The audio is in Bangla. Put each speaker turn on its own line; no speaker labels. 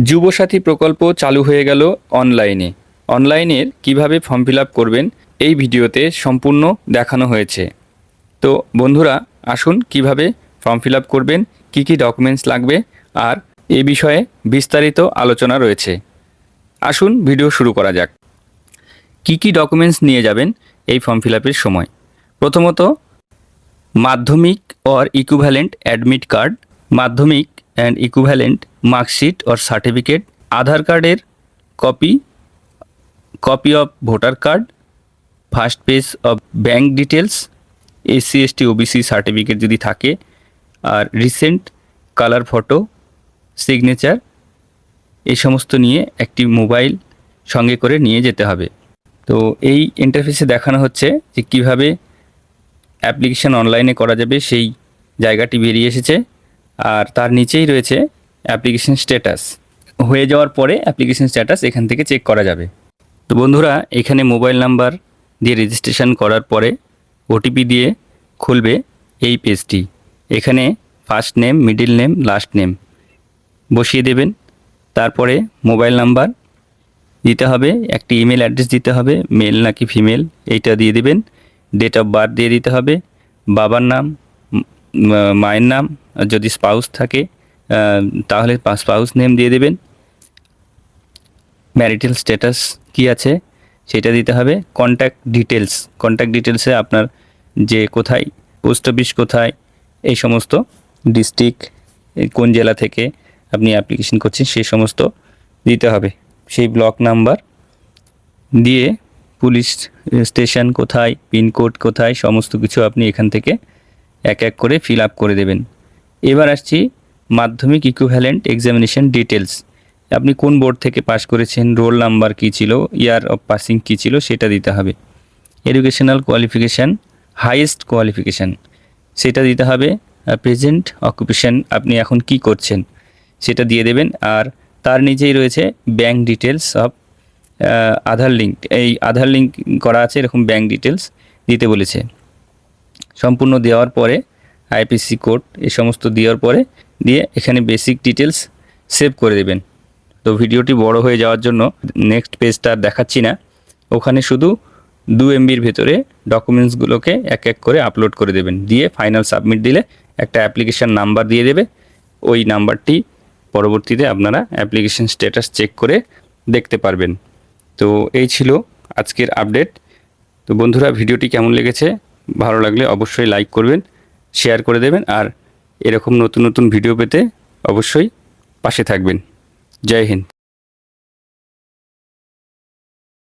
যুবসাথী প্রকল্প চালু হয়ে গেল অনলাইনে। অনলাইনের কিভাবে ফর্ম ফিল আপ করবেন এই ভিডিওতে সম্পূর্ণ দেখানো হয়েছে। তো বন্ধুরা আসুন কিভাবে ফর্ম ফিল আপ করবেন, কী কী ডকুমেন্টস লাগবে আর এ বিষয়ে বিস্তারিত আলোচনা রয়েছে। আসুন ভিডিও শুরু করা যাক। কী কী ডকুমেন্টস নিয়ে যাবেন এই ফর্ম ফিল আপের সময়? প্রথমত Madhyamik or equivalent admit card, Madhyamik and equivalent marksheet or certificate, Aadhaar কার্ডের copy, copy of voter card, first page of bank details, SC ST OBC certificate যদি থাকে, আর রিসেন্ট কালার ফটো, সিগনেচার, এই সমস্ত নিয়ে একটি মোবাইল সঙ্গে করে নিয়ে যেতে হবে। তো এই ইন্টারফেসে দেখানো হচ্ছে যে কীভাবে অ্যাপ্লিকেশান অনলাইনে করা যাবে, সেই জায়গাটি বেরিয়ে এসেছে। আর তার নিচেই রয়েছে অ্যাপ্লিকেশন স্ট্যাটাস। হয়ে যাওয়ার পরে অ্যাপ্লিকেশন স্ট্যাটাস এখান থেকে চেক করা যাবে। তো বন্ধুরা এখানে মোবাইল নাম্বার দিয়ে রেজিস্ট্রেশন করার পরে ওটিপি দিয়ে খুলবে এই পেজটি। এখানে first name, middle name, last name বসিয়ে দেবেন। তারপরে মোবাইল নাম্বার দিতে হবে, একটি ইমেল অ্যাড্রেস দিতে হবে, মেল নাকি ফিমেল এইটা দিয়ে দেবেন। ডেট অফ বার্থ দিয়ে দিতে হবে, বাবার নাম, মায়ের নাম, যদি স্পাউস থাকে তাহলে স্পাউস নেম দিয়ে দেবেন। ম্যারিটাল স্ট্যাটাস কী আছে সেটা দিতে হবে। কন্ট্যাক্ট ডিটেলসে আপনার যে কোথায় পোস্ট অফিস কোথায়, এই সমস্ত ডিস্ট্রিক্ট, কোন জেলা থেকে আপনি অ্যাপ্লিকেশন করছেন সেই সমস্ত দিতে হবে। সেই ব্লক নাম্বার দিয়ে পুলিশ স্টেশন কোথায়, পিনকোড কোথায়, সমস্ত কিছু আপনি এখান থেকে এক এক করে ফিল আপ করে দেবেন। এবার আসছি মাধ্যমিক ইকুইভ্যালেন্ট এক্সামিনেশন ডিটেলস। আপনি কোন বোর্ড থেকে পাস করেছেন, রোল নাম্বার কী ছিল, ইয়ার অফ পাসিং কী ছিল সেটা দিতে হবে। এডুকেশনাল কোয়ালিফিকেশান, হাইয়েস্ট কোয়ালিফিকেশান সেটা দিতে হবে। প্রেজেন্ট অকুপেশান, আপনি এখন কি করছেন সেটা দিয়ে দেবেন। আর তার নিচেই রয়েছে bank details of Aadhaar link, এই আধার লিঙ্ক করা আছে এরকম ব্যাঙ্ক ডিটেলস দিতে বলেছে। সম্পূর্ণ দেওয়ার পরে আইপিসি কোড এই সমস্ত দেওয়ার পরে দিয়ে এখানে বেসিক ডিটেলস সেভ করে দেবেন। তো ভিডিওটি বড় হয়ে যাওয়ার জন্য নেক্সট পেজটা আর দেখাচ্ছি না, ওখানে শুধু 2 MBর ভেতরে ডকুমেন্টসগুলোকে এক এক করে আপলোড করে দেবেন। দিয়ে ফাইনাল সাবমিট দিলে একটা অ্যাপ্লিকেশান নাম্বার দিয়ে দেবে। ওই নাম্বারটি পরবর্তীতে আপনারা অ্যাপ্লিকেশান স্ট্যাটাস চেক করে দেখতে পারবেন। তো এই ছিল আজকের আপডেট। তো বন্ধুরা ভিডিওটি কেমন লেগেছে, ভালো লাগলে অবশ্যই লাইক করবেন, শেয়ার করে দেবেন, আর এরকম নতুন নতুন ভিডিও পেতে অবশ্যই পাশে থাকবেন। জয় হিন্দ।